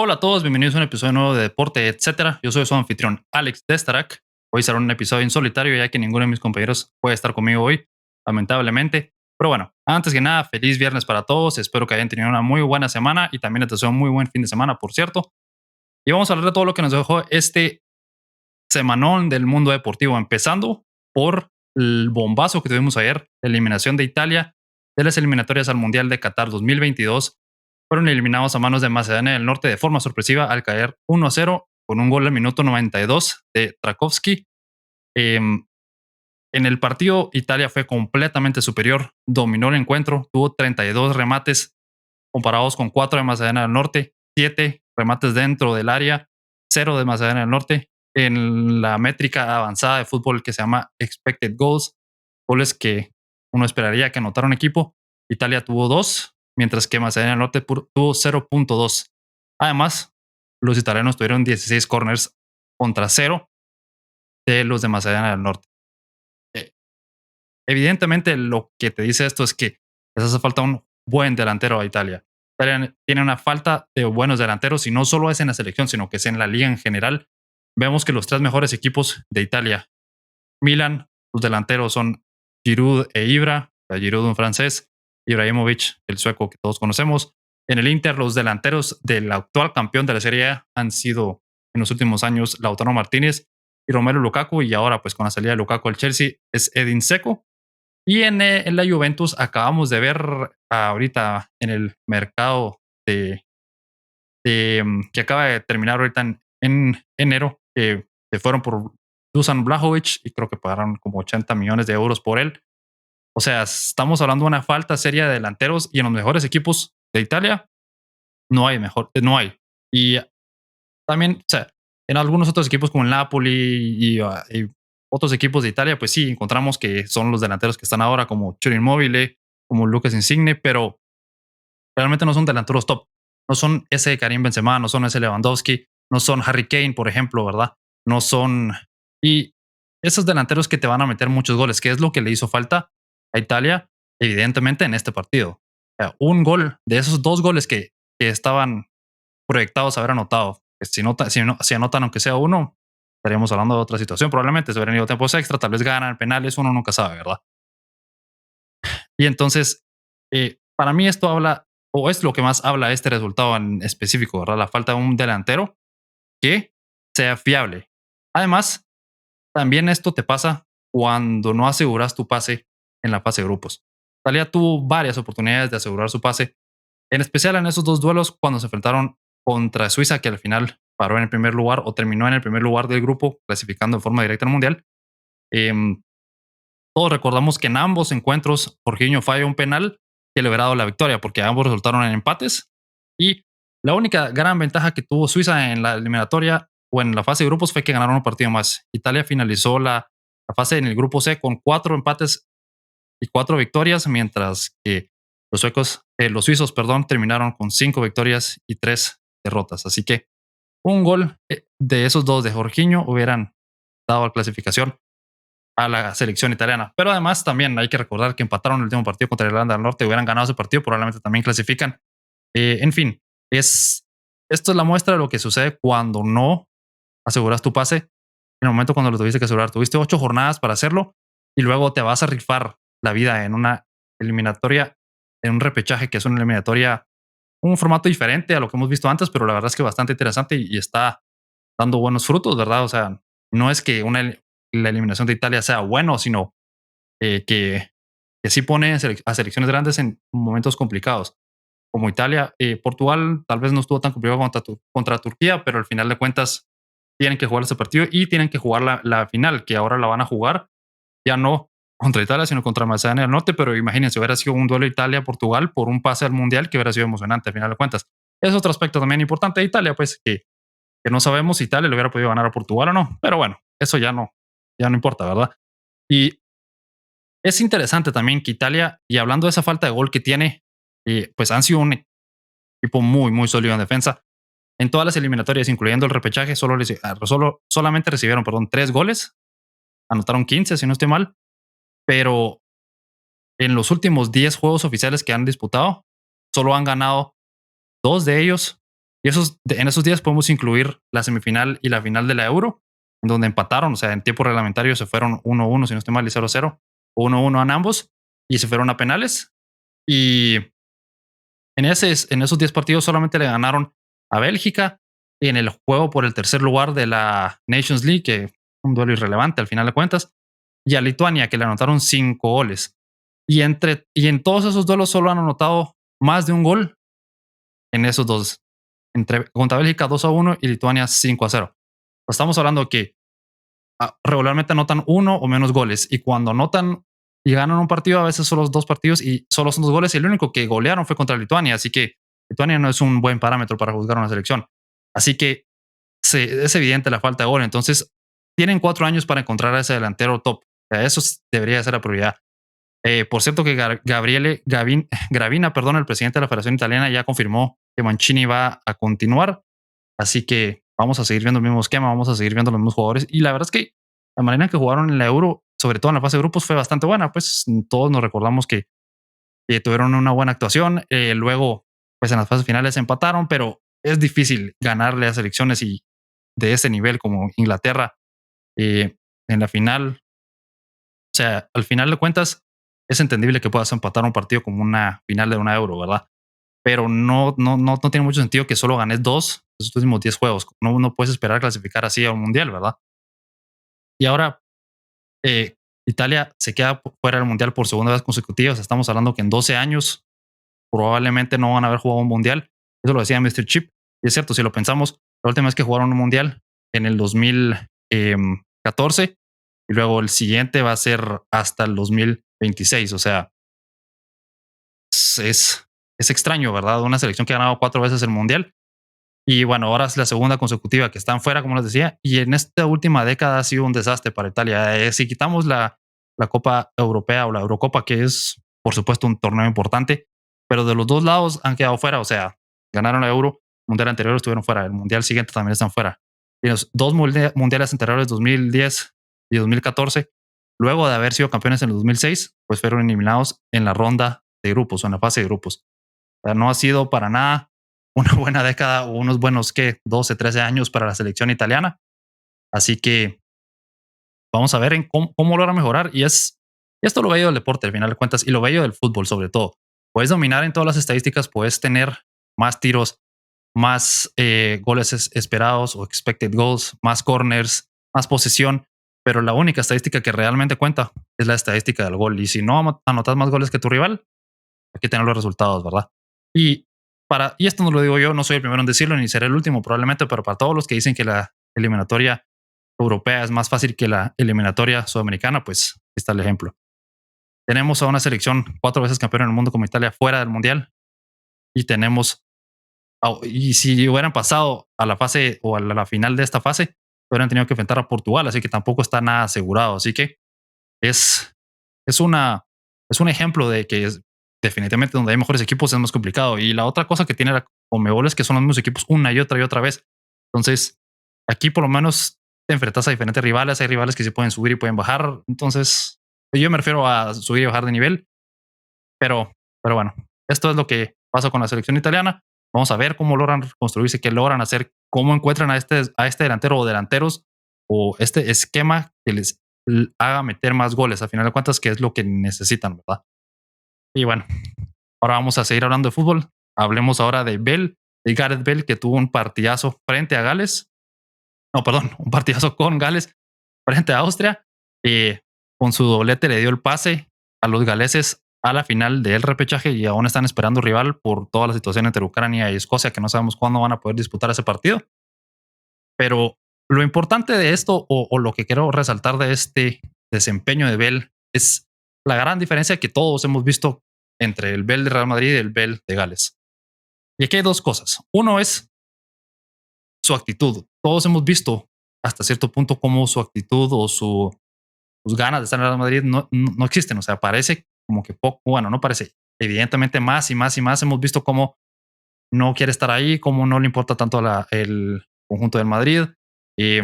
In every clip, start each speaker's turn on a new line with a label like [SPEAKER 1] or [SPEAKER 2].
[SPEAKER 1] Hola a todos, bienvenidos a un episodio nuevo de Deporte, etcétera. Yo soy su anfitrión Alex Destarac. Hoy será un episodio en solitario ya que ninguno de mis compañeros puede estar conmigo hoy, lamentablemente. Pero bueno, antes que nada, feliz viernes para todos. Espero que hayan tenido una muy buena semana y también les deseo un muy buen fin de semana, por cierto. Y vamos a hablar de todo lo que nos dejó este semanón del mundo deportivo, empezando por el bombazo que tuvimos ayer, la eliminación de Italia de las eliminatorias al Mundial de Qatar 2022. Fueron eliminados a manos de Macedonia del Norte de forma sorpresiva al caer 1-0 con un gol al minuto 92 de Trakowski. En el partido, Italia fue completamente superior, dominó el encuentro, tuvo 32 remates comparados con 4 de Macedonia del Norte, 7 remates dentro del área, 0 de Macedonia del Norte. En la métrica avanzada de fútbol que se llama Expected Goals, goles que uno esperaría que anotara un equipo, Italia tuvo 2, mientras que Macedonia del Norte tuvo 0.2. Además, los italianos tuvieron 16 corners contra 0 de los de Macedonia del Norte. Eh, Evidentemente, lo que te dice esto es que les hace falta un buen delantero a Italia. Italia tiene una falta de buenos delanteros y no solo es en la selección, sino que es en la liga en general. Vemos que los tres mejores equipos de Italia, Milan, sus delanteros son Giroud e Ibra, Giroud un francés, Ibrahimovic, el sueco que todos conocemos. En el Inter, los delanteros del actual campeón de la Serie A han sido en los últimos años Lautaro Martínez y Romelu Lukaku, y ahora pues con la salida de Lukaku al Chelsea es Edin Dzeko. Y en la Juventus acabamos de ver ahorita en el mercado que acaba de terminar ahorita en enero, que se fueron por Dusan Blajovic y creo que pagaron como 80 millones de euros por él. O sea, estamos hablando de una falta seria de delanteros y en los mejores equipos de Italia no hay mejor, no hay. Y también, o sea, en algunos otros equipos como el Napoli y otros equipos de Italia, pues sí, encontramos que son los delanteros que están ahora, como Ciro Immobile, como Lucas Insigne, pero realmente no son delanteros top. No son ese Karim Benzema, no son ese Lewandowski, no son Harry Kane, por ejemplo, ¿verdad? No son... Y esos delanteros que te van a meter muchos goles, que es lo que le hizo falta a Italia, evidentemente, en este partido. O sea, un gol de esos dos goles que estaban proyectados a haber anotado, que si anotan aunque sea uno, estaríamos hablando de otra situación. Probablemente se hubieran ido tiempos extra, tal vez ganan penales, uno nunca sabe, ¿verdad? Y entonces, para mí esto habla, o es lo que más habla este resultado en específico, ¿verdad? La falta de un delantero que sea fiable. Además, también esto te pasa cuando no aseguras tu pase en la fase de grupos. Italia tuvo varias oportunidades de asegurar su pase, en especial en esos dos duelos cuando se enfrentaron contra Suiza, que al final paró en el primer lugar o terminó en el primer lugar del grupo, clasificando de forma directa al Mundial. Em, Todos recordamos que en ambos encuentros Jorginho falla un penal que le hubiera dado la victoria, porque ambos resultaron en empates. Y la única gran ventaja que tuvo Suiza en la eliminatoria o en la fase de grupos fue que ganaron un partido más. Italia finalizó la fase en el grupo C con 4 empates y 4 victorias, mientras que los suizos, perdón, terminaron con 5 victorias y 3 derrotas. Así que un gol de esos dos de Jorginho hubieran dado la clasificación a la selección italiana. Pero además también hay que recordar que empataron el último partido contra Irlanda del Norte, hubieran ganado ese partido, probablemente también clasifican. En fin, esto es la muestra de lo que sucede cuando no aseguras tu pase en el momento cuando lo tuviste que asegurar. Tuviste 8 jornadas para hacerlo y luego te vas a rifar la vida en una eliminatoria, en un repechaje que es una eliminatoria, un formato diferente a lo que hemos visto antes, pero la verdad es que bastante interesante y está dando buenos frutos, ¿verdad? O sea, no es que la eliminación de Italia sea bueno, sino eh, que, que sí pone a selecciones grandes en momentos complicados. Como Italia, Portugal tal vez no estuvo tan complicado contra Turquía, pero al final de cuentas tienen que jugar ese partido y tienen que jugar la final, que ahora la van a jugar ya no contra Italia, sino contra Macedonia del Norte. Pero imagínense, hubiera sido un duelo Italia-Portugal por un pase al Mundial que hubiera sido emocionante al final de cuentas. Es otro aspecto también importante de Italia, pues que no sabemos si Italia le hubiera podido ganar a Portugal o no, pero bueno, eso ya no importa, ¿verdad? Y es interesante también que Italia, y hablando de esa falta de gol que tiene, pues han sido un equipo muy, muy sólido en defensa. En todas las eliminatorias, incluyendo el repechaje, solamente recibieron, 3 goles, anotaron 15, si no estoy mal, pero en los últimos 10 juegos oficiales que han disputado, solo han ganado 2 de ellos Y en esos días podemos incluir la semifinal y la final de la Euro, en donde empataron, o sea, en tiempo reglamentario se fueron 1-1, si no estoy mal, y 0-0, 1-1 en ambos, y se fueron a penales. Y en esos 10 partidos solamente le ganaron a Bélgica en el juego por el tercer lugar de la Nations League, que fue un duelo irrelevante al final de cuentas, y a Lituania, que le anotaron 5 goles. Y en todos esos duelos solo han anotado más de un gol en esos dos. Contra Bélgica 2-1 y Lituania 5-0. Estamos hablando que regularmente anotan uno o menos goles. Y cuando anotan y ganan un partido, a veces son los dos partidos y solo son dos goles. Y el único que golearon fue contra Lituania. Así que Lituania no es un buen parámetro para juzgar una selección. Así que es evidente la falta de gol. Entonces, tienen 4 años para encontrar a ese delantero top. O sea, eso debería ser la prioridad. Por cierto, que Gravina, perdón, el presidente de la Federación Italiana, ya confirmó que Mancini va a continuar. Así que vamos a seguir viendo el mismo esquema, vamos a seguir viendo los mismos jugadores. Y la verdad es que la manera en que jugaron en la Euro, sobre todo en la fase de grupos, fue bastante buena. Pues todos nos recordamos que tuvieron una buena actuación. Luego, pues en las fases finales empataron, pero es difícil ganarle a selecciones y de ese nivel como Inglaterra en la final. O sea, al final de cuentas, es entendible que puedas empatar un partido como una final de una Euro, ¿verdad? Pero no tiene mucho sentido que solo ganes 2 de los últimos 10 juegos. No puedes esperar clasificar así a un mundial, ¿verdad? Y ahora eh, Italia se queda fuera del mundial por segunda vez consecutiva. O sea, estamos hablando que en 12 años probablemente no van a haber jugado un mundial. Eso lo decía Mr. Chip. Y es cierto, si lo pensamos, la última vez que jugaron un mundial en el 2014 y luego el siguiente va a ser hasta el 2026. O sea, es extraño, ¿verdad? Una selección que ha ganado 4 veces el mundial. Y bueno, ahora es la segunda consecutiva que están fuera, como les decía. Y en esta última década ha sido un desastre para Italia. Si quitamos la Copa Europea o la Eurocopa, que es, por supuesto, un torneo importante, pero de los dos lados han quedado fuera. O sea, ganaron la Euro, mundial anterior estuvieron fuera, el mundial siguiente también están fuera. Y los dos mundiales anteriores, 2010 y 2014, luego de haber sido campeones en el 2006, pues fueron eliminados en la ronda de grupos o en la fase de grupos. O sea, no ha sido para nada una buena década o unos buenos, ¿qué? 12, 13 años para la selección italiana. Así que vamos a ver en cómo logra mejorar. Y esto lo bello del deporte, al final de cuentas, y lo bello del fútbol, sobre todo. Puedes dominar en todas las estadísticas, puedes tener más tiros, más goles esperados o expected goals, más corners, más posesión, pero la única estadística que realmente cuenta es la estadística del gol. Y si no anotas más goles que tu rival, hay que tener los resultados, ¿verdad? Y y esto no lo digo yo, no soy el primero en decirlo, ni seré el último probablemente, pero para todos los que dicen que la eliminatoria europea es más fácil que la eliminatoria sudamericana, pues está el ejemplo. Tenemos a una selección 4 veces campeona en el mundo como Italia fuera del mundial y y si hubieran pasado a la fase o a la final de esta fase, hubieran tenido que enfrentar a Portugal, así que tampoco está nada asegurado. Así que es, es, una, es un ejemplo de que definitivamente donde hay mejores equipos es más complicado. Y la otra cosa que tiene la Conmebol es que son los mismos equipos una y otra vez. Entonces, aquí por lo menos te enfrentas a diferentes rivales. Hay rivales que se pueden subir y pueden bajar. Entonces, yo me refiero a subir y bajar de nivel. Pero bueno, esto es lo que pasa con la selección italiana. Vamos a ver cómo logran construirse, qué logran hacer, cómo encuentran a este delantero o delanteros o este esquema que les haga meter más goles. A final de cuentas, que es lo que necesitan, ¿verdad? Y bueno, ahora vamos a seguir hablando de fútbol. Hablemos ahora de Gareth Bale, que tuvo un partidazo frente a Gales. No, perdón, un partidazo con Gales frente a Austria. Y con su doblete le dio el pase a los galeses a la final del repechaje y aún están esperando rival por toda la situación entre Ucrania y Escocia, que no sabemos cuándo van a poder disputar ese partido. Pero lo importante de esto, o lo que quiero resaltar de este desempeño de Bale, es la gran diferencia que todos hemos visto entre el Bale de Real Madrid y el Bale de Gales. Y aquí hay dos cosas. Uno es su actitud. Todos hemos visto hasta cierto punto cómo su actitud o sus ganas de estar en Real Madrid no existen. O sea, parece como que poco, bueno, no parece. Evidentemente más y más y más hemos visto cómo no quiere estar ahí, cómo no le importa tanto el conjunto del Madrid, eh,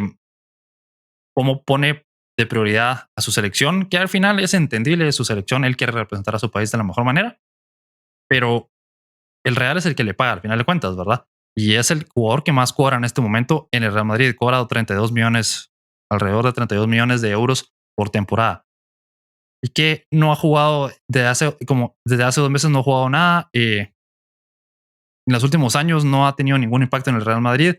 [SPEAKER 1] cómo pone de prioridad a su selección, que al final es entendible, su selección, él quiere representar a su país de la mejor manera, pero el Real es el que le paga al final de cuentas, ¿verdad? y es el jugador que más cobra en este momento en el Real Madrid. Cobra 32 millones, alrededor de 32 millones de euros por temporada. Y que no ha jugado desde hace 2 meses, no ha jugado nada. En los últimos años no ha tenido ningún impacto en el Real Madrid.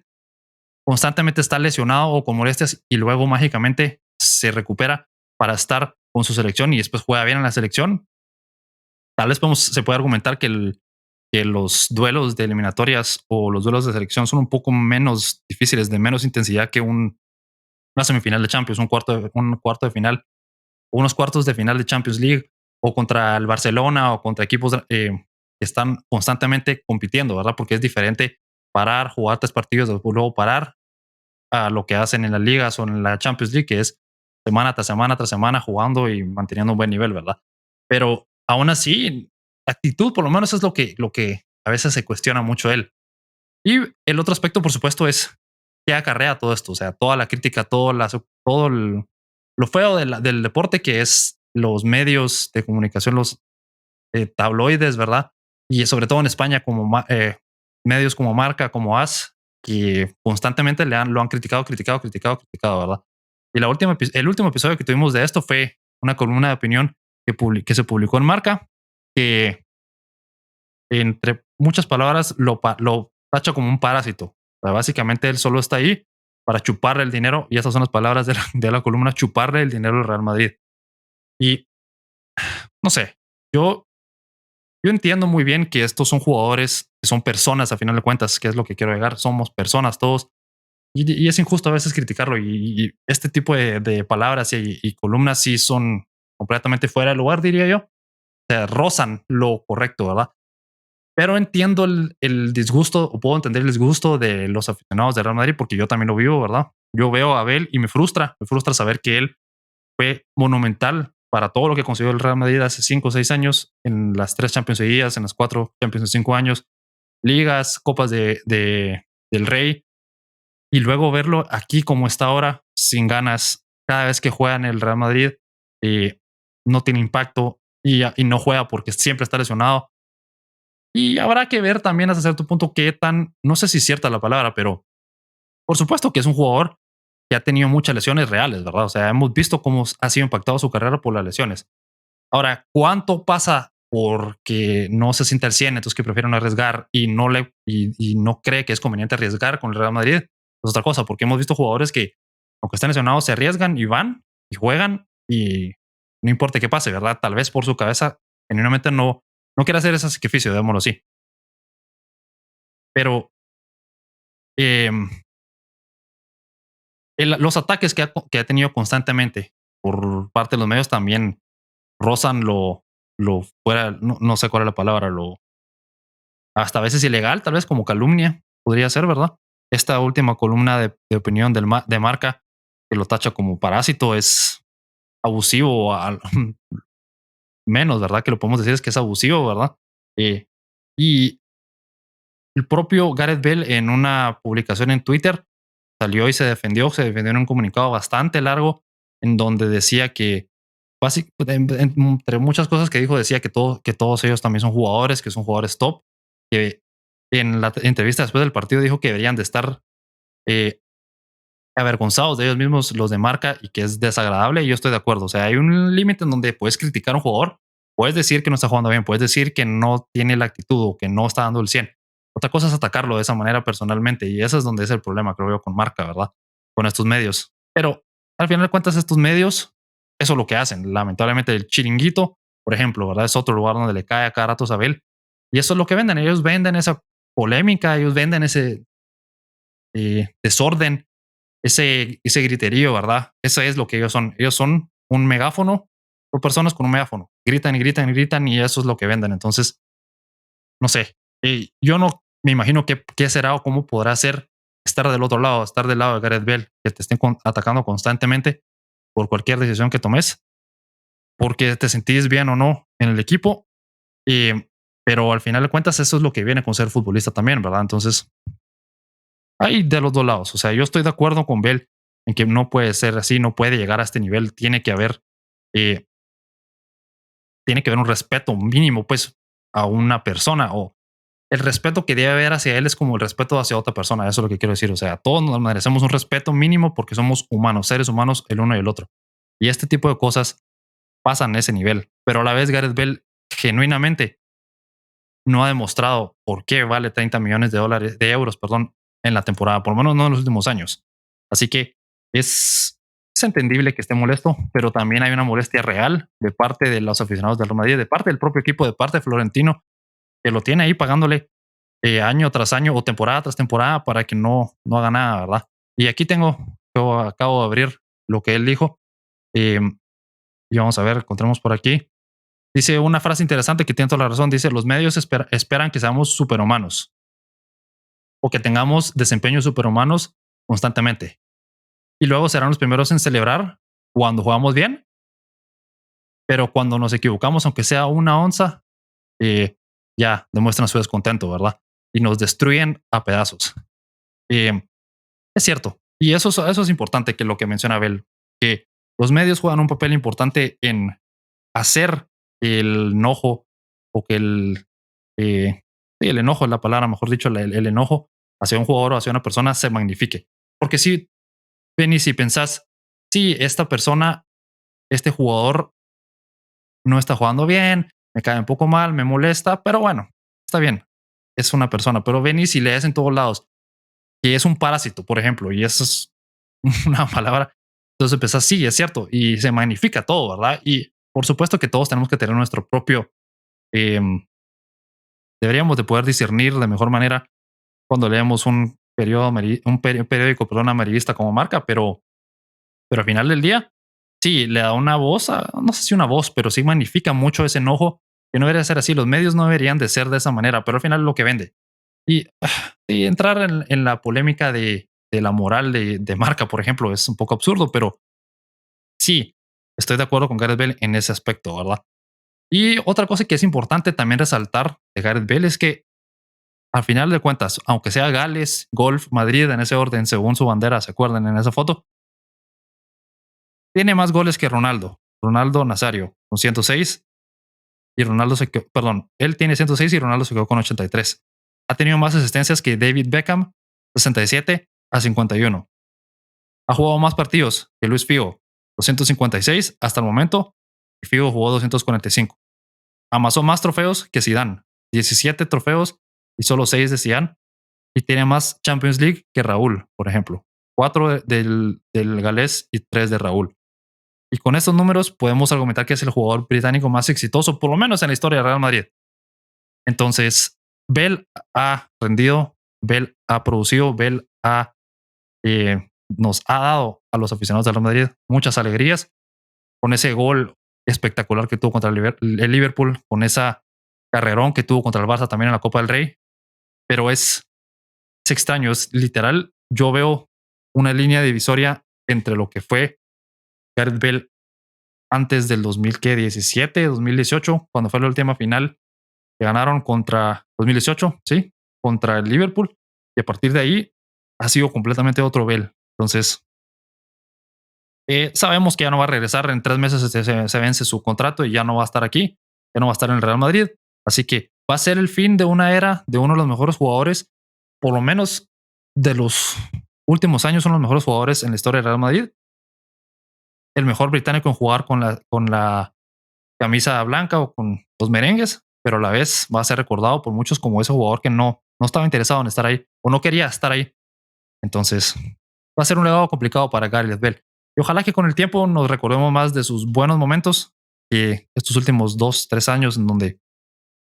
[SPEAKER 1] Constantemente está lesionado o con molestias y luego mágicamente se recupera para estar con su selección y después juega bien en la selección. Tal vez se puede argumentar que los duelos de eliminatorias o los duelos de selección son un poco menos difíciles, de menos intensidad que una semifinal de Champions, un cuarto de final, o unos cuartos de final de Champions League, o contra el Barcelona o contra equipos que están constantemente compitiendo, ¿verdad? Porque es diferente parar, jugar 3 partidos, luego parar, a lo que hacen en las ligas o en la Champions League, que es semana tras semana tras semana jugando y manteniendo un buen nivel, ¿verdad? Pero aún así, actitud, por lo menos es lo que a veces se cuestiona mucho él. Y el otro aspecto, por supuesto, es qué acarrea todo esto, o sea, toda la crítica, lo feo del deporte, que es los medios de comunicación, los tabloides, ¿verdad? Y sobre todo en España, medios como Marca, como AS, que constantemente lo han criticado, criticado, criticado, criticado, ¿verdad? Y el último episodio que tuvimos de esto fue una columna de opinión que se publicó en Marca, que entre muchas palabras lo tacha como un parásito. O sea, básicamente él solo está ahí para chuparle el dinero, y esas son las palabras de la columna: chuparle el dinero al Real Madrid. Y no sé, yo yo entiendo muy bien que estos son jugadores, que son personas a final de cuentas, que es lo que quiero llegar. Somos personas todos. Y es injusto a veces criticarlo. Y este tipo de palabras y columnas sí son completamente fuera de lugar, diría yo. O sea, rozan lo correcto, ¿verdad? Pero entiendo el disgusto, o puedo entender el disgusto de los aficionados de Real Madrid, porque yo también lo vivo, ¿verdad? Yo veo a Abel y me frustra saber que él fue monumental para todo lo que consiguió el Real Madrid hace 5 o 6 años, en las 3 Champions seguidas, en las 4 Champions en 5 años, ligas, copas del Rey, y luego verlo aquí como está ahora, sin ganas, cada vez que juega en el Real Madrid, eh, no tiene impacto, y no juega porque siempre está lesionado. Y habrá que ver también hasta cierto punto qué tan, no sé si es cierta la palabra, pero por supuesto que es un jugador que ha tenido muchas lesiones reales, ¿verdad? O sea, hemos visto cómo ha sido impactado su carrera por las lesiones. Ahora, ¿cuánto pasa porque no se siente al 100, entonces que prefieren no arriesgar y no cree que es conveniente arriesgar con el Real Madrid? Es otra cosa, porque hemos visto jugadores que, aunque estén lesionados, se arriesgan y van y juegan, y no importa qué pase, ¿verdad? Tal vez por su cabeza, genuinamente no quiere hacer ese sacrificio, digámoslo así. Pero eh, los ataques que ha tenido constantemente por parte de los medios también rozan lo fuera, no sé cuál es la palabra, lo hasta a veces ilegal, tal vez como calumnia, podría ser, ¿verdad? Esta última columna de opinión de Marca, que lo tacha como parásito, es abusivo, menos, ¿verdad? Que lo podemos decir es que es abusivo, ¿verdad? Eh, y el propio Gareth Bale, en una publicación en Twitter, salió y se defendió en un comunicado bastante largo, en donde decía que, entre muchas cosas que dijo, decía que todos ellos también son jugadores, que son jugadores top, que en la entrevista después del partido dijo que deberían de estar eh, avergonzados de ellos mismos, los de Marca, y que es desagradable. Y yo estoy de acuerdo. O sea, hay un límite en donde puedes criticar a un jugador, puedes decir que no está jugando bien, puedes decir que no tiene la actitud o que no está dando el 100. Otra cosa es atacarlo de esa manera personalmente, y eso es donde es el problema, creo yo, con Marca, ¿verdad? Con estos medios. Pero al final de cuentas, estos medios, eso es lo que hacen. Lamentablemente, el Chiringuito, por ejemplo, ¿verdad? Es otro lugar donde le cae a cada rato Sabel. Y eso es lo que venden. Ellos venden esa polémica, ellos venden ese desorden, ese griterío, ¿verdad? Eso es lo que ellos son. Ellos son un megáfono, o personas con un megáfono. Gritan y gritan y gritan, y eso es lo que venden. Entonces, no sé. Yo no me imagino qué será o cómo podrá ser estar del otro lado, estar del lado de Gareth Bale, que te estén atacando constantemente por cualquier decisión que tomes, porque te sentís bien o no en el equipo. Pero al final de cuentas, eso es lo que viene con ser futbolista también, ¿verdad? Entonces, hay de los dos lados. O sea, yo estoy de acuerdo con Bell en que no puede ser así, no puede llegar a este nivel. Eh, tiene que haber un respeto mínimo, pues, a una persona, o el respeto que debe haber hacia él es como el respeto hacia otra persona. Eso es lo que quiero decir. O sea, todos nos merecemos un respeto mínimo porque somos humanos, seres humanos, el uno y el otro. Y este tipo de cosas pasan a ese nivel. Pero a la vez, Gareth Bale genuinamente no ha demostrado por qué vale 30 millones de dólares, de euros, perdón, en la temporada, por lo menos no en los últimos años. Así que es entendible que esté molesto, pero también hay una molestia real de parte de los aficionados del Real Madrid, de parte del propio equipo, de parte de Florentino, que lo tiene ahí pagándole año tras año o temporada tras temporada para que no haga nada, ¿verdad? Y aquí yo acabo de abrir lo que él dijo eh, y vamos a ver, encontremos por aquí. Dice una frase interesante que tiene toda la razón. Dice, los medios esperan que seamos superhumanos o que tengamos desempeños superhumanos constantemente. Y luego serán los primeros en celebrar cuando jugamos bien, pero cuando nos equivocamos, aunque sea una onza, eh, ya demuestran su descontento, ¿verdad? Y nos destruyen a pedazos. Eh, es cierto. Y eso es importante, que lo que menciona Abel, que los medios juegan un papel importante en hacer el enojo o que sí, el enojo es la palabra, mejor dicho, el enojo hacia un jugador o hacia una persona se magnifique. Porque si ven si pensás, sí, esta persona, este jugador no está jugando bien, me cae un poco mal, me molesta, pero bueno, está bien, es una persona. Pero ven y si lees en todos lados que es un parásito, por ejemplo, y eso es una palabra, entonces empezás, sí, es cierto, y se magnifica todo, ¿verdad? Y por supuesto que todos tenemos que tener nuestro propio, eh, deberíamos de poder discernir de mejor manera cuando leemos un periódico, perdón, amarillista como marca, pero al final del día, sí, le da una voz, no sé si una voz, pero sí magnifica mucho ese enojo, que no debería ser así. Los medios no deberían de ser de esa manera, pero al final es lo que vende. Y, y entrar en la polémica de la moral de marca, por ejemplo, es un poco absurdo, pero sí, estoy de acuerdo con Gareth Bale en ese aspecto, ¿verdad? Y otra cosa que es importante también resaltar de Gareth Bale es que al final de cuentas, aunque sea Gales, Golf, Madrid, en ese orden, según su bandera, ¿se acuerdan en esa foto? Tiene más goles que Ronaldo. Ronaldo Nazario con 106 y Ronaldo se quedó, perdón, él tiene 106 y Ronaldo se quedó con 83. Ha tenido más asistencias que David Beckham, 67 a 51. Ha jugado más partidos que Luis Figo, 256 hasta el momento, y Figo jugó 245. Amasó más trofeos que Zidane, 17 trofeos y solo 6 de Zidane, y tiene más Champions League que Raúl, por ejemplo. 4 del galés y 3 de Raúl. Y con estos números podemos argumentar que es el jugador británico más exitoso, por lo menos en la historia de Real Madrid. Entonces, Bell ha rendido, Bell ha producido, Bell nos ha dado a los aficionados del Real Madrid muchas alegrías con ese gol espectacular que tuvo contra el Liverpool, con esa carrerón que tuvo contra el Barça también en la Copa del Rey. Pero es extraño, es literal. Yo veo una línea divisoria entre lo que fue Gareth Bale antes del 2017, 2018, cuando fue la última final que ganaron contra 2018, sí, contra el Liverpool. Y a partir de ahí ha sido completamente otro Bale. Entonces, sabemos que ya no va a regresar. En 3 meses se vence su contrato y ya no va a estar aquí, ya no va a estar en el Real Madrid. Así que va a ser el fin de una era de uno de los mejores jugadores, por lo menos de los últimos años, son los mejores jugadores en la historia del Real Madrid. El mejor británico en jugar con la camisa blanca o con los merengues, pero a la vez va a ser recordado por muchos como ese jugador que no estaba interesado en estar ahí o no quería estar ahí. Entonces, va a ser un legado complicado para Gareth Bale. Y ojalá que con el tiempo nos recordemos más de sus buenos momentos que estos últimos 2, 3 años en donde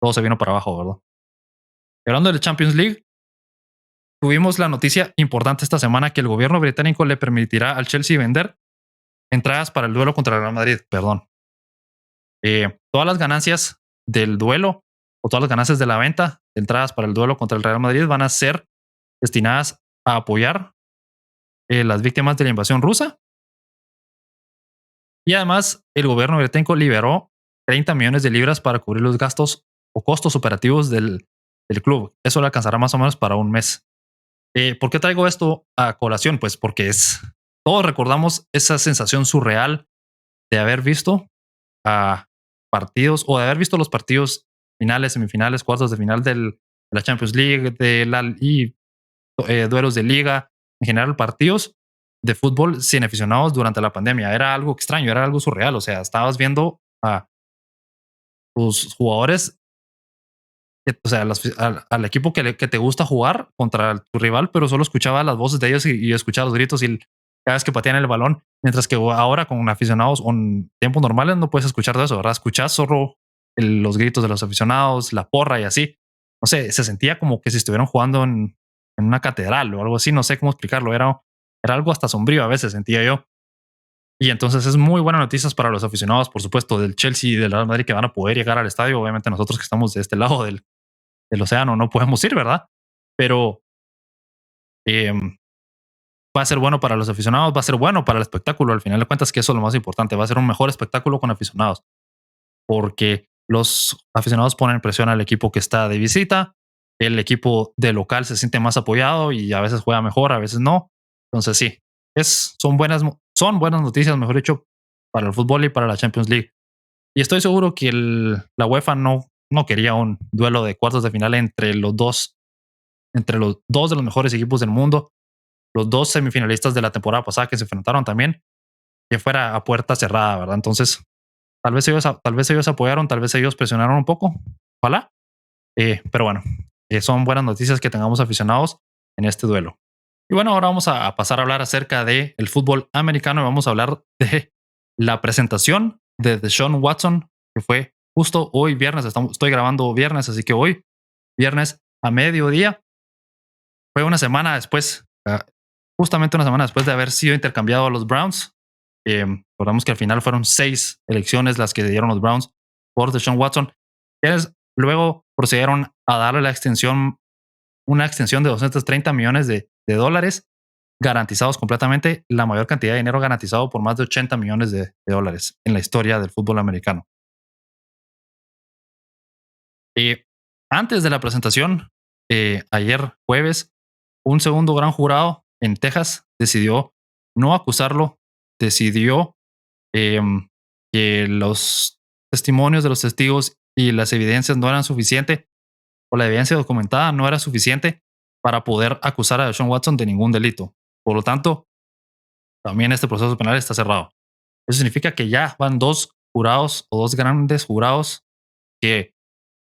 [SPEAKER 1] todo se vino para abajo, ¿verdad? Y hablando del Champions League, tuvimos la noticia importante esta semana que el gobierno británico le permitirá al Chelsea vender entradas para el duelo contra el Real Madrid, perdón. Todas las ganancias del duelo o todas las ganancias de la venta de entradas para el duelo contra el Real Madrid van a ser destinadas a apoyar las víctimas de la invasión rusa. Y además, el gobierno británico liberó 30 millones de libras para cubrir los gastos o costos operativos del club. Eso le alcanzará más o menos para un mes. ¿Por qué traigo esto a colación? Pues porque todos recordamos esa sensación surreal de haber visto a partidos o de haber visto los partidos finales, semifinales, cuartos de final la Champions League, duelos de liga, en general partidos de fútbol sin aficionados durante la pandemia. Era algo extraño, era algo surreal. O sea, estabas viendo a tus jugadores, o sea, al equipo que te gusta jugar contra tu rival, pero solo escuchaba las voces de ellos y escuchaba los gritos y cada vez que patean el balón, mientras que ahora con aficionados en tiempos normales no puedes escuchar todo eso, ¿verdad? Escuchas solo los gritos de los aficionados, la porra y así. No sé, se sentía como que si estuvieran jugando en una catedral o algo así, no sé cómo explicarlo, era algo hasta sombrío a veces, sentía yo. Y entonces es muy buenas noticias para los aficionados, por supuesto, del Chelsea y del Real Madrid que van a poder llegar al estadio. Obviamente nosotros que estamos de este lado del océano no podemos ir, ¿verdad? Pero eh, va a ser bueno para los aficionados, va a ser bueno para el espectáculo. Al final de cuentas, que eso es lo más importante. Va a ser un mejor espectáculo con aficionados, porque los aficionados ponen presión al equipo que está de visita. El equipo de local se siente más apoyado y a veces juega mejor, a veces no. Entonces, sí, son buenas noticias, mejor dicho, para el fútbol y para la Champions League. Y estoy seguro que la UEFA no quería un duelo de cuartos de final entre los dos de los mejores equipos del mundo, los dos semifinalistas de la temporada pasada que se enfrentaron también, que fuera a puerta cerrada, ¿verdad? Entonces, tal vez ellos apoyaron, tal vez ellos presionaron un poco, ojalá. Pero bueno, son buenas noticias que tengamos aficionados en este duelo. Y bueno, ahora vamos a pasar a hablar acerca del fútbol americano y vamos a hablar de la presentación de Deshaun Watson, que fue justo hoy viernes. Estoy grabando viernes, así que hoy, viernes a mediodía, fue una semana después, justamente una semana después de haber sido intercambiado a los Browns. Recordamos que al final fueron 6 elecciones las que dieron los Browns por Deshaun Watson. Luego procedieron a darle una extensión de 230 millones de dólares garantizados completamente, la mayor cantidad de dinero garantizado por más de 80 millones de dólares en la historia del fútbol americano. Y antes de la presentación, ayer jueves, un segundo gran jurado en Texas decidió no acusarlo, decidió que los testimonios de los testigos y las evidencias no eran suficientes, o la evidencia documentada no era suficiente para poder acusar a Deshaun Watson de ningún delito. Por lo tanto, también este proceso penal está cerrado. Eso significa que ya van dos jurados o dos grandes jurados que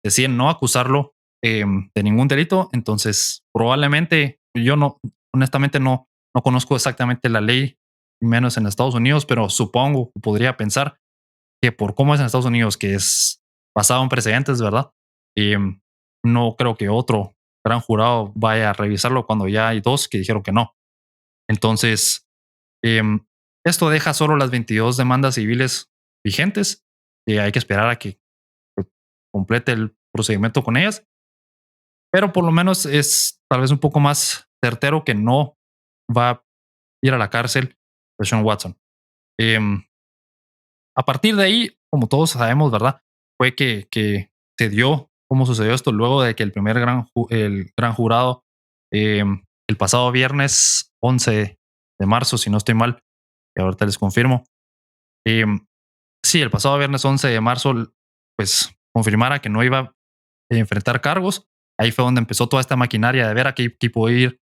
[SPEAKER 1] deciden no acusarlo de ningún delito. Entonces, probablemente, yo no, honestamente no conozco exactamente la ley, menos en Estados Unidos, pero supongo, podría pensar que por cómo es en Estados Unidos, que es basado en precedentes, ¿verdad? No creo que otro gran jurado vaya a revisarlo cuando ya hay dos que dijeron que no. Entonces, em, esto deja solo las 22 demandas civiles vigentes, y hay que esperar a que complete el procedimiento con ellas, pero por lo menos es tal vez un poco más certero que no va a ir a la cárcel de Sean Watson. Em, a partir de ahí, como todos sabemos, ¿verdad? Fue que se dio cómo sucedió esto luego de que el gran jurado el pasado viernes 11 de marzo, si no estoy mal, que ahorita les confirmo. Sí, el pasado viernes 11 de marzo, pues confirmara que no iba a enfrentar cargos. Ahí fue donde empezó toda esta maquinaria de ver a qué equipo ir,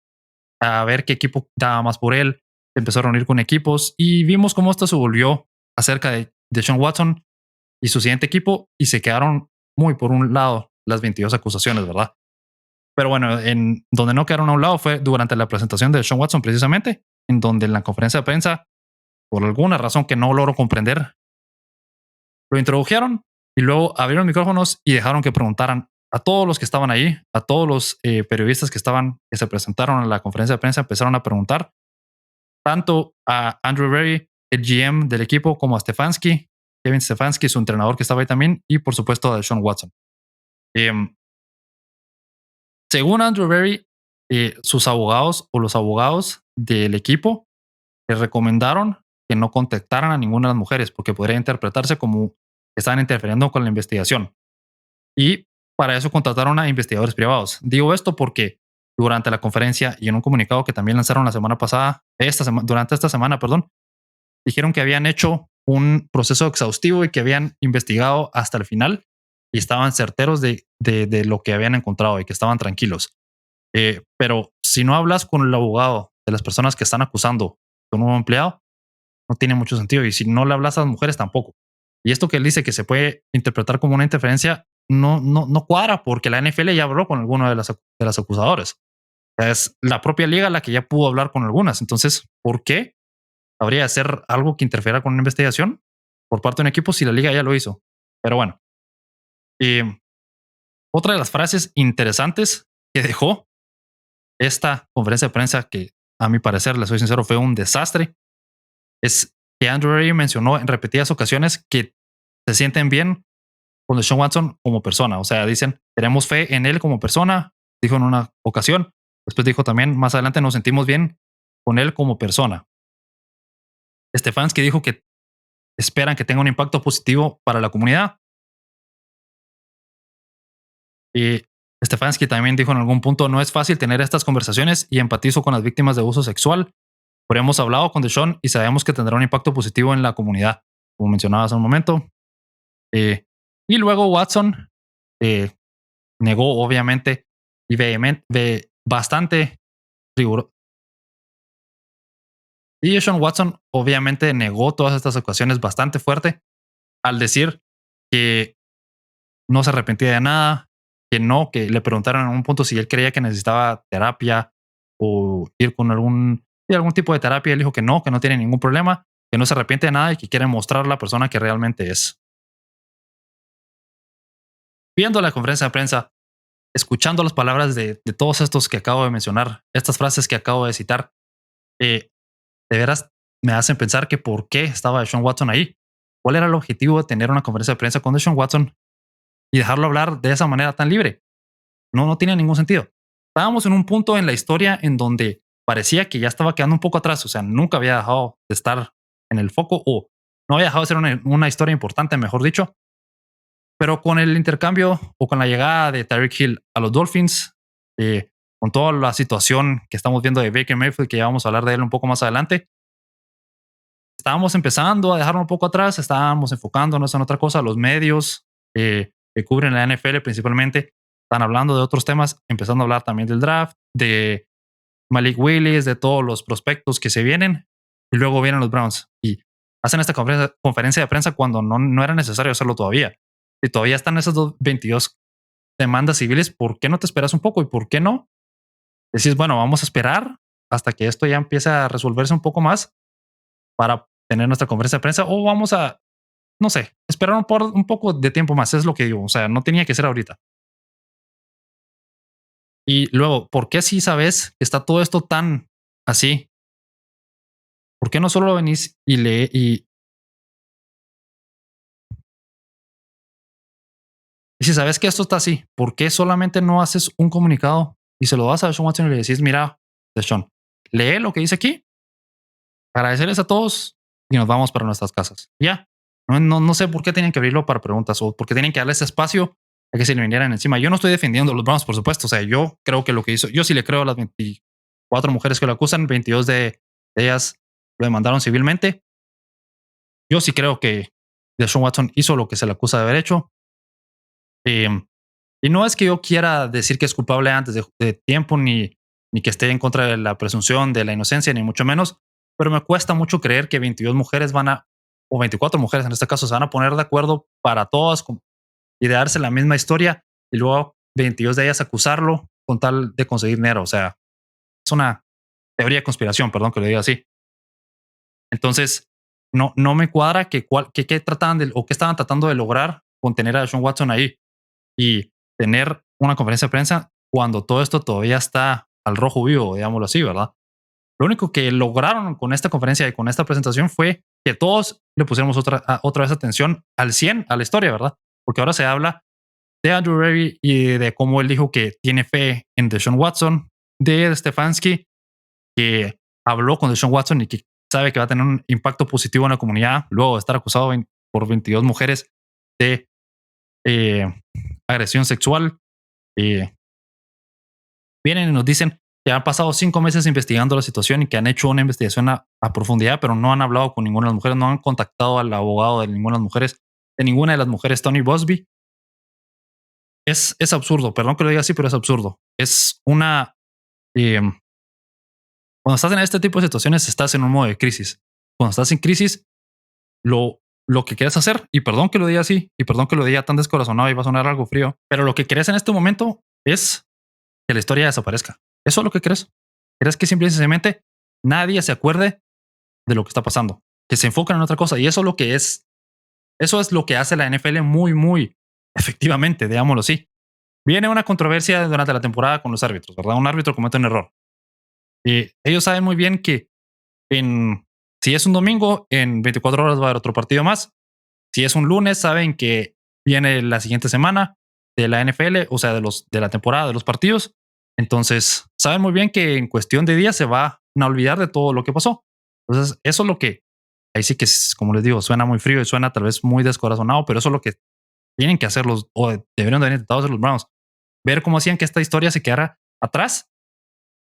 [SPEAKER 1] a ver qué equipo daba más por él. Se empezó a reunir con equipos y vimos cómo esto se volvió acerca de Sean Watson y su siguiente equipo y se quedaron muy por un lado las 22 acusaciones, ¿verdad? Pero bueno, en donde no quedaron a un lado fue durante la presentación de Sean Watson precisamente, en donde en la conferencia de prensa, por alguna razón que no logro comprender, lo introdujeron y luego abrieron micrófonos y dejaron que preguntaran a todos los que estaban ahí, a todos los periodistas que se presentaron a la conferencia de prensa, empezaron a preguntar tanto a Andrew Berry, el GM del equipo, como a Kevin Stefanski, su entrenador que estaba ahí también, y por supuesto a Deshaun Watson. Eh, Según Andrew Berry, sus abogados o los abogados del equipo le recomendaron que no contactaran a ninguna de las mujeres porque podría interpretarse como que estaban interfiriendo con la investigación. Y para eso contrataron a investigadores privados. Digo esto porque durante la conferencia y en un comunicado que también lanzaron la semana pasada, durante esta semana, perdón, dijeron que habían hecho un proceso exhaustivo y que habían investigado hasta el final y estaban certeros de lo que habían encontrado y que estaban tranquilos. Pero si no hablas con el abogado de las personas que están acusando a un nuevo empleado, no tiene mucho sentido. Y si no le hablas a las mujeres, tampoco. Y esto que él dice que se puede interpretar como una interferencia, no cuadra, porque la NFL ya habló con alguno de las acusadoras. O sea, es la propia liga la que ya pudo hablar con algunas. Entonces, ¿por qué habría de ser algo que interfiera con una investigación por parte de un equipo si la liga ya lo hizo? Pero bueno, eh, otra de las frases interesantes que dejó esta conferencia de prensa, que a mi parecer, le soy sincero, fue un desastre, es que Andrew Berry mencionó en repetidas ocasiones que se sienten bien con Deshaun Watson como persona. O sea, dicen, tenemos fe en él como persona, dijo en una ocasión. Después dijo también, más adelante nos sentimos bien con él como persona. Stefanski dijo que esperan que tenga un impacto positivo para la comunidad. Y Stefanski también dijo en algún punto, no es fácil tener estas conversaciones y empatizo con las víctimas de abuso sexual, pero hemos hablado con Deshaun y sabemos que tendrá un impacto positivo en la comunidad, como mencionaba hace un momento. Eh, y luego Watson eh, negó, obviamente, y vehemente, bastante riguroso. Y Deshaun Watson, obviamente, negó todas estas ocasiones bastante fuerte al decir que no se arrepentía de nada, que no, que le preguntaron en un punto si él creía que necesitaba terapia o ir con algún tipo de terapia. Él dijo que no tiene ningún problema, que no se arrepiente de nada y que quiere mostrar la persona que realmente es. Viendo la conferencia de prensa, escuchando las palabras de todos estos que acabo de mencionar, estas frases que acabo de citar, eh, de veras me hacen pensar que por qué estaba Deshaun Watson ahí. ¿Cuál era el objetivo de tener una conferencia de prensa con Deshaun Watson y dejarlo hablar de esa manera tan libre? No tiene ningún sentido. Estábamos en un punto en la historia en donde parecía que ya estaba quedando un poco atrás, o sea, nunca había dejado de estar en el foco o no había dejado de ser una historia importante, mejor dicho. Pero con el intercambio o con la llegada de Tyreek Hill a los Dolphins, con toda la situación que estamos viendo de Baker Mayfield, que ya vamos a hablar de él un poco más adelante, estábamos empezando a dejarlo un poco atrás, estábamos enfocándonos en otra cosa. Los medios que cubren la NFL principalmente están hablando de otros temas, empezando a hablar también del draft, de Malik Willis, de todos los prospectos que se vienen, y luego vienen los Browns y hacen esta conferencia de prensa cuando no era necesario hacerlo todavía. Si todavía están esas 22 demandas civiles, ¿por qué no te esperas un poco? ¿Y por qué no decís, bueno, vamos a esperar hasta que esto ya empiece a resolverse un poco más para tener nuestra conferencia de prensa? O vamos a, no sé, esperar un poco de tiempo más, es lo que digo. O sea, no tenía que ser ahorita. Y luego, ¿por qué si sabes que está todo esto tan así? ¿Por qué no solo venís y y si sabes que esto está así, ¿por qué solamente no haces un comunicado y se lo das a Deshaun Watson y le decís, mira, Deshaun, lee lo que dice aquí, agradecerles a todos y nos vamos para nuestras casas? Ya. No sé por qué tienen que abrirlo para preguntas o por qué tienen que darle ese espacio a que se le vinieran encima. Yo no estoy defendiendo a los Browns, por supuesto. O sea, yo creo que lo que hizo, yo sí le creo a las 24 mujeres que lo acusan, 22 de ellas lo demandaron civilmente. Yo sí creo que Deshaun Watson hizo lo que se le acusa de haber hecho. Eh, y no es que yo quiera decir que es culpable antes de tiempo, ni que esté en contra de la presunción de la inocencia, ni mucho menos, pero me cuesta mucho creer que 22 mujeres o 24 mujeres en este caso, se van a poner de acuerdo para todas y de darse la misma historia y luego 22 de ellas acusarlo con tal de conseguir dinero. O sea, es una teoría de conspiración, perdón que lo diga así. Entonces, no me cuadra que trataban o qué estaban tratando de lograr con tener a Sean Watson ahí y tener una conferencia de prensa cuando todo esto todavía está al rojo vivo, digámoslo así, ¿verdad? Lo único que lograron con esta conferencia y con esta presentación fue que todos le pusiéramos otra vez atención al 100 a la historia, ¿verdad? Porque ahora se habla de Andrew Berry y de cómo él dijo que tiene fe en Deshaun Watson, de Stefanski, que habló con Deshaun Watson y que sabe que va a tener un impacto positivo en la comunidad, luego de estar acusado por 22 mujeres de eh, agresión sexual. Eh, Vienen y nos dicen que han pasado 5 meses investigando la situación y que han hecho una investigación a profundidad, pero no han hablado con ninguna de las mujeres, no han contactado al abogado de ninguna de las mujeres, Tony Busby. es absurdo. Perdón que lo diga así, pero es absurdo. Es una. eh, Cuando estás en este tipo de situaciones, estás en un modo de crisis. Cuando estás en crisis, lo, lo que quieres hacer, y perdón que lo diga así, y perdón que lo diga tan descorazonado y va a sonar algo frío, pero lo que quieres en este momento es que la historia desaparezca. Eso es lo que crees. Crees que simple y sencillamente nadie se acuerde de lo que está pasando, que se enfocan en otra cosa. Y eso es lo que es, eso es lo que hace la NFL muy, muy efectivamente, digámoslo así. Viene una controversia durante la temporada con los árbitros, ¿verdad? Un árbitro comete un error. Y ellos saben muy bien que en, si es un domingo, en 24 horas va a haber otro partido más. Si es un lunes, saben que viene la siguiente semana de la NFL, o sea, de la temporada, de los partidos. Entonces, saben muy bien que en cuestión de días se van a olvidar de todo lo que pasó. Entonces, eso es lo que, ahí sí que, como les digo, suena muy frío y suena tal vez muy descorazonado, pero eso es lo que tienen que hacer los, o deberían de haber intentado hacer los Browns. Ver cómo hacían que esta historia se quedara atrás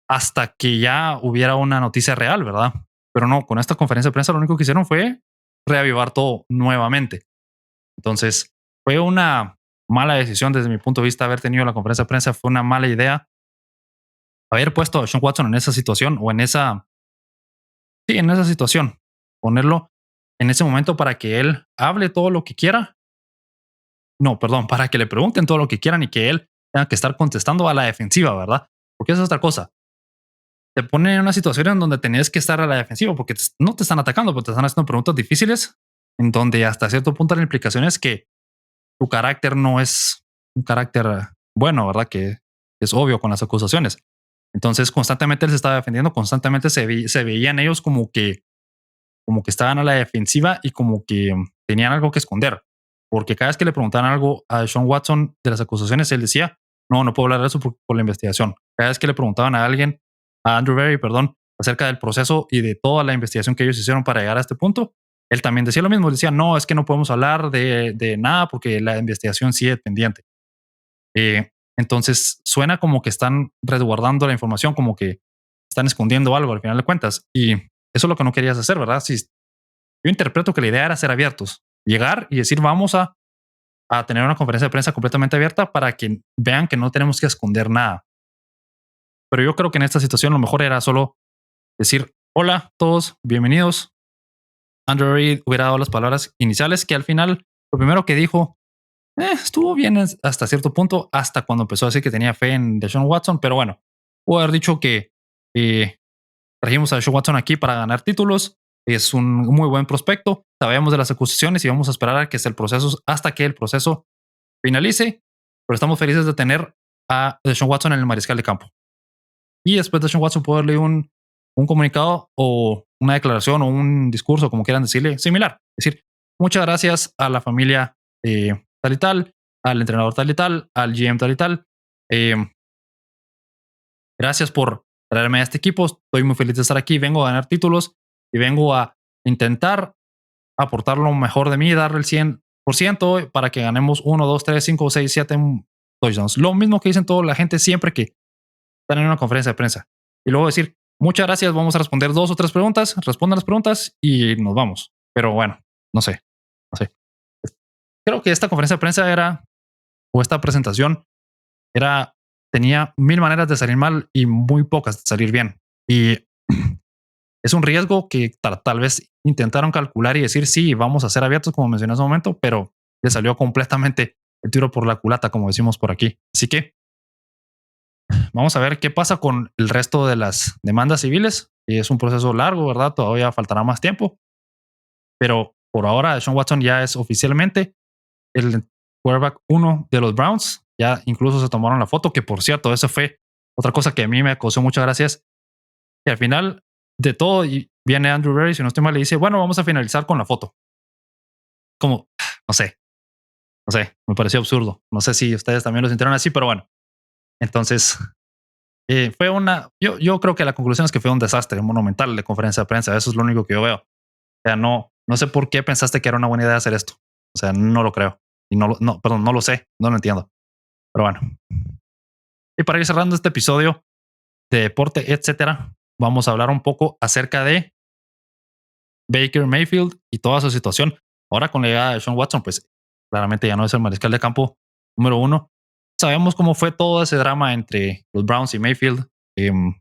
[SPEAKER 1] hasta que ya hubiera una noticia real, ¿verdad? Pero no, con esta conferencia de prensa lo único que hicieron fue reavivar todo nuevamente. Entonces, fue una mala decisión desde mi punto de vista haber tenido la conferencia de prensa, fue una mala idea haber puesto a Sean Watson en esa situación o en esa, sí, en esa situación, ponerlo en ese momento para que él hable todo lo que quiera. No, perdón, para que le pregunten todo lo que quieran y que él tenga que estar contestando a la defensiva, ¿verdad? Porque esa es otra cosa. Te ponen en una situación en donde tenías que estar a la defensiva porque no te están atacando, pero te están haciendo preguntas difíciles en donde hasta cierto punto la implicación es que tu carácter no es un carácter bueno, ¿verdad? Que es obvio con las acusaciones. Entonces constantemente él se estaba defendiendo, constantemente se veían ellos como que estaban a la defensiva y como que tenían algo que esconder. Porque cada vez que le preguntaban algo a Sean Watson de las acusaciones, él decía, no puedo hablar de eso por la investigación. Cada vez que le preguntaban a alguien, a Andrew Berry, perdón, acerca del proceso y de toda la investigación que ellos hicieron para llegar a este punto, él también decía lo mismo. Decía, no, es que no podemos hablar de nada porque la investigación sigue pendiente. Entonces suena como que están resguardando la información, como que están escondiendo algo al final de cuentas. Y eso es lo que no querías hacer, ¿verdad? Si yo interpreto que la idea era ser abiertos, llegar y decir, vamos a tener una conferencia de prensa completamente abierta para que vean que no tenemos que esconder nada. Pero yo creo que en esta situación lo mejor era solo decir, hola a todos, bienvenidos. Andrew Reid hubiera dado las palabras iniciales que al final lo primero que dijo estuvo bien hasta cierto punto, hasta cuando empezó a decir que tenía fe en Deshaun Watson, pero bueno, pudo haber dicho que eh, trajimos a Deshaun Watson aquí para ganar títulos, es un muy buen prospecto, sabemos de las acusaciones y vamos a esperar a que sea el proceso, hasta que el proceso finalice, pero estamos felices de tener a Deshaun Watson en el mariscal de campo. Y después de Deshaun Watson pudo darle un comunicado o una declaración o un discurso, como quieran decirle, similar. Es decir, muchas gracias a la familia tal y tal, al entrenador tal y tal, al GM tal y tal. Eh, Gracias por traerme a este equipo. Estoy muy feliz de estar aquí. Vengo a ganar títulos y vengo a intentar aportar lo mejor de mí, darle el 100% para que ganemos 1, 2, 3, 5, 6, 7 touchdowns. Lo mismo que dicen toda la gente siempre que están en una conferencia de prensa. Y luego decir, muchas gracias, vamos a responder 2 o 3 preguntas, respondan las preguntas y nos vamos. Pero bueno, no sé, no sé. Creo que esta conferencia de prensa era, o esta presentación era, tenía mil maneras de salir mal y muy pocas de salir bien. Y es un riesgo que tal vez intentaron calcular y decir, sí, vamos a ser abiertos, como mencioné hace un momento, pero le salió completamente el tiro por la culata, como decimos por aquí. Así que vamos a ver qué pasa con el resto de las demandas civiles. Y es un proceso largo, ¿verdad? Todavía faltará más tiempo. Pero por ahora, Sean Watson ya es oficialmente el quarterback 1 de los Browns. Ya incluso se tomaron la foto, que por cierto, eso fue otra cosa que a mí me causó muchas gracias. Y al final de todo, y viene Andrew Berry, si no estoy mal, y dice, bueno, vamos a finalizar con la foto. Como, no sé, me pareció absurdo. No sé si ustedes también lo sintieron así, pero bueno. Entonces, fue yo creo que la conclusión es que fue un desastre monumental de conferencia de prensa. Eso es lo único que yo veo. O sea, no sé por qué pensaste que era una buena idea hacer esto. O sea, no lo creo. Y perdón, no lo sé, no lo entiendo. Pero bueno. Y para ir cerrando este episodio de deporte, etcétera, vamos a hablar un poco acerca de Baker Mayfield y toda su situación. Ahora con la llegada de Sean Watson, pues claramente ya no es el mariscal de campo número 1. sabemos cómo fue todo ese drama entre los Browns y Mayfield. Em,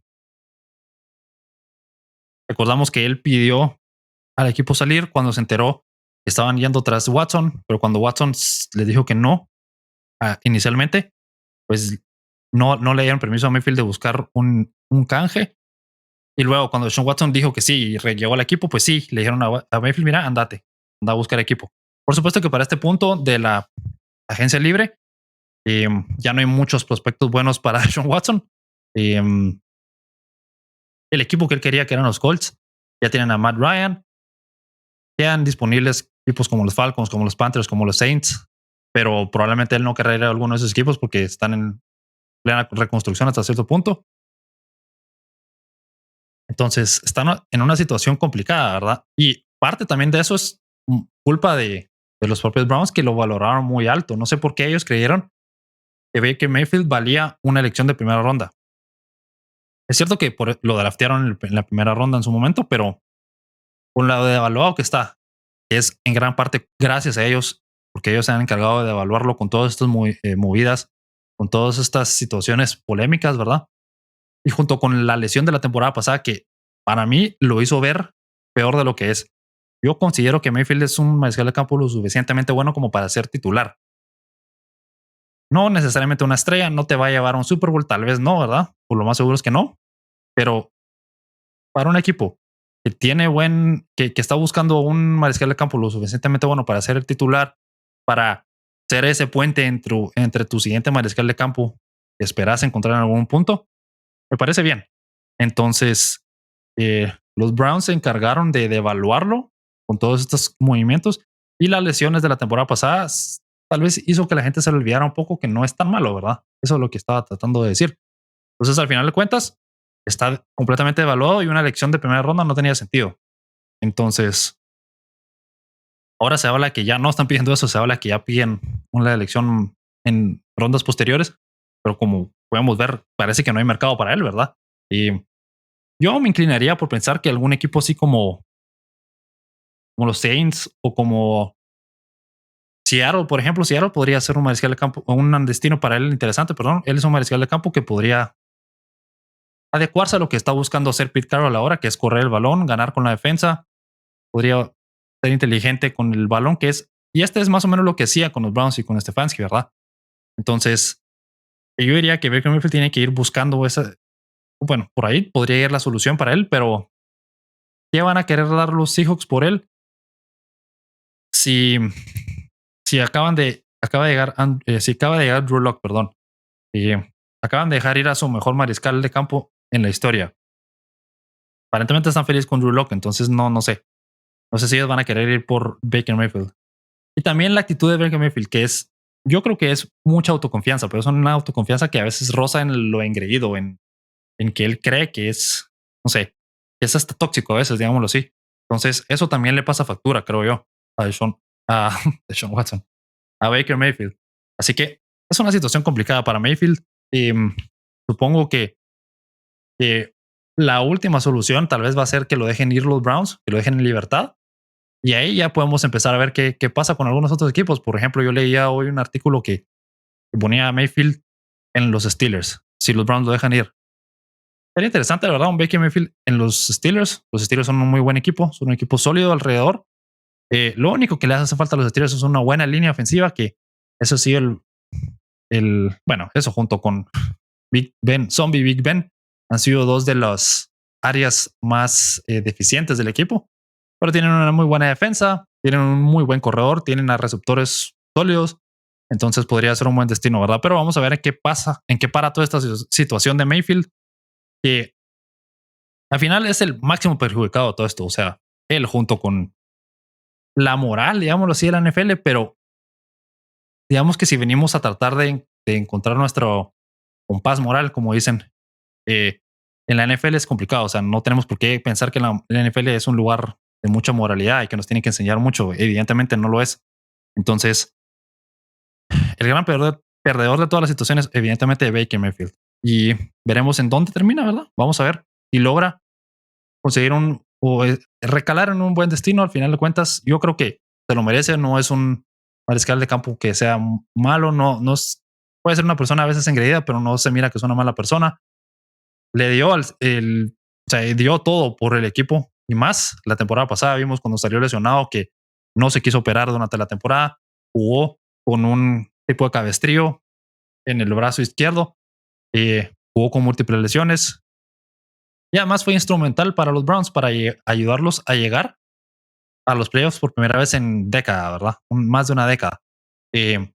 [SPEAKER 1] Recordamos que él pidió al equipo salir cuando se enteró que estaban yendo tras Watson, pero cuando Watson le dijo que no inicialmente, pues no le dieron permiso a Mayfield de buscar un canje. Y luego cuando Sean Watson dijo que sí y llegó al equipo, pues sí, le dijeron a Mayfield, mira, andate, anda a buscar equipo. Por supuesto que para este punto de la agencia libre, ya no hay muchos prospectos buenos para Sean Watson. Eh, el equipo que él quería, que eran los Colts, ya tienen a Matt Ryan, quedan disponibles equipos como los Falcons, como los Panthers, como los Saints, pero probablemente él no querrá ir a alguno de esos equipos porque están en plena reconstrucción hasta cierto punto. Entonces, están en una situación complicada, ¿verdad? Y parte también de eso es culpa de los propios Browns que lo valoraron muy alto. No sé por qué ellos creyeron que Baker Mayfield valía una elección de primera ronda. Es cierto que lo draftearon en la primera ronda en su momento, pero con lo devaluado que está, es en gran parte gracias a ellos, porque ellos se han encargado de evaluarlo con todas estas movidas, con todas estas situaciones polémicas, ¿verdad? Y junto con la lesión de la temporada pasada, que para mí lo hizo ver peor de lo que es. Yo considero que Mayfield es un mariscal de campo lo suficientemente bueno como para ser titular. No necesariamente una estrella, no te va a llevar a un Super Bowl, tal vez no, ¿verdad? Por lo más seguro es que no, pero para un equipo que tiene que está buscando un mariscal de campo lo suficientemente bueno para ser el titular, para ser ese puente entre tu siguiente mariscal de campo que esperas encontrar en algún punto, me parece bien. Entonces, los Browns se encargaron de evaluarlo con todos estos movimientos y las lesiones de la temporada pasada tal vez hizo que la gente se le olvidara un poco que no es tan malo, ¿verdad? Eso es lo que estaba tratando de decir. Entonces, al final de cuentas, está completamente evaluado y una elección de primera ronda no tenía sentido. Entonces, ahora se habla que ya no están pidiendo eso, se habla que ya piden una elección en rondas posteriores, pero como podemos ver, parece que no hay mercado para él, ¿verdad? Y yo me inclinaría por pensar que algún equipo así como los Saints o como Seattle, por ejemplo, Seattle podría ser un mariscal de campo, o un destino para él interesante, perdón. Él es un mariscal de campo que podría adecuarse a lo que está buscando hacer Pete Carroll ahora, que es correr el balón, ganar con la defensa. Podría ser inteligente con el balón, y este es más o menos lo que hacía con los Browns y con Stefanski, ¿verdad? Entonces, yo diría que Baker Mayfield tiene que ir buscando esa, bueno, por ahí podría ir la solución para él, pero ¿qué van a querer dar los Seahawks por él? Si, si acaba de llegar, si acaba de llegar Drew Lock, perdón, y acaban de dejar ir a su mejor mariscal de campo en la historia. Aparentemente están felices con Drew Lock, entonces no sé. No sé si ellos van a querer ir por Baker Mayfield. Y también la actitud de Baker Mayfield, yo creo que es mucha autoconfianza, pero es una autoconfianza que a veces roza en lo engreído, en que él cree que es, no sé, que es hasta tóxico a veces, digámoslo así. Entonces, eso también le pasa factura, creo yo, a a Deshaun Watson, a Baker Mayfield. Así que es una situación complicada para Mayfield. Y supongo que la última solución tal vez va a ser que lo dejen ir los Browns, que lo dejen en libertad. Y ahí ya podemos empezar a ver qué pasa con algunos otros equipos. Por ejemplo, yo leía hoy un artículo que ponía a Mayfield en los Steelers, si los Browns lo dejan ir. Sería interesante, la verdad, un Baker Mayfield en los Steelers. Los Steelers son un muy buen equipo, son un equipo sólido alrededor. Lo único que les hace falta a los Steelers es una buena línea ofensiva, que eso sí, bueno, eso junto con Big Ben, Zombie Big Ben, han sido dos de las áreas más deficientes del equipo. Pero tienen una muy buena defensa, tienen un muy buen corredor, tienen a receptores sólidos. Entonces podría ser un buen destino, ¿verdad? Pero vamos a ver en qué pasa, en qué para toda esta situación de Mayfield, que al final es el máximo perjudicado de todo esto. O sea, él junto con la moral, digámoslo así, de la NFL, pero digamos que si venimos a tratar de encontrar nuestro compás moral, como dicen, en la NFL es complicado. O sea, no tenemos por qué pensar que la NFL es un lugar de mucha moralidad y que nos tiene que enseñar mucho. Evidentemente no lo es. Entonces, el gran perdedor de todas las situaciones, evidentemente, de Baker Mayfield. Y veremos en dónde termina, ¿verdad? Vamos a ver si logra conseguir recalar en un buen destino. Al final de cuentas, yo creo que se lo merece. No es un mariscal de campo que sea malo, no es puede ser una persona a veces engreída, pero no se mira que es una mala persona. Le dio o sea, dio todo por el equipo y más. La temporada pasada vimos cuando salió lesionado que no se quiso operar durante la temporada, jugó con un tipo de cabestrillo en el brazo izquierdo, jugó con múltiples lesiones y además fue instrumental para los Browns para ayudarlos a llegar a los playoffs por primera vez en década, ¿verdad? Más de una década. Eh,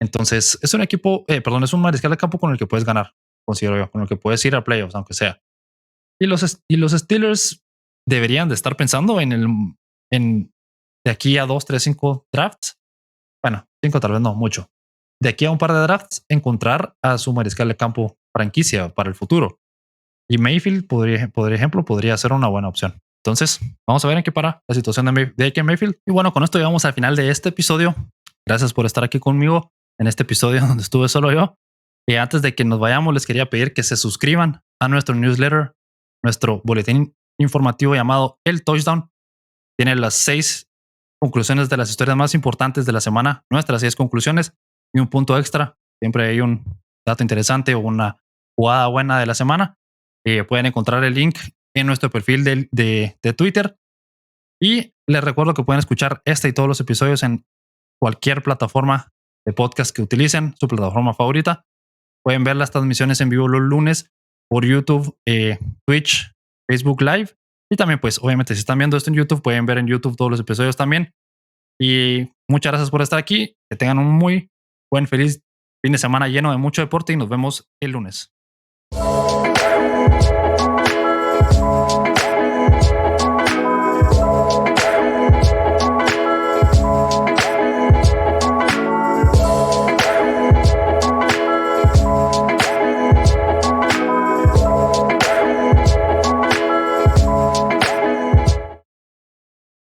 [SPEAKER 1] entonces, es un equipo, perdón, es un mariscal de campo con el que puedes ganar, considero yo, con el que puedes ir a playoffs, aunque sea. Y los Steelers deberían de estar pensando en de aquí a 2, 3, 5 drafts. Bueno, 5 tal vez no, mucho. De aquí a un par de drafts, encontrar a su mariscal de campo franquicia para el futuro. Y Mayfield, por ejemplo, podría ser una buena opción. Entonces, vamos a ver en qué para la situación de AK Mayfield. Y bueno, con esto llegamos al final de este episodio. Gracias por estar aquí conmigo en este episodio donde estuve solo yo. Y antes de que nos vayamos, les quería pedir que se suscriban a nuestro newsletter, nuestro boletín informativo llamado El Touchdown. Tiene las 6 conclusiones de las historias más importantes de la semana, nuestras 6 conclusiones y un punto extra. Siempre hay un dato interesante o una jugada buena de la semana. Pueden encontrar el link en nuestro perfil de Twitter. Y les recuerdo que pueden escuchar este y todos los episodios en cualquier plataforma de podcast que utilicen, su plataforma favorita. Pueden ver las transmisiones en vivo los lunes por YouTube, Twitch, Facebook Live. Y también, pues, obviamente, si están viendo esto en YouTube, pueden ver en YouTube todos los episodios también. Y muchas gracias por estar aquí. Que tengan un muy buen, feliz fin de semana lleno de mucho deporte y nos vemos el lunes.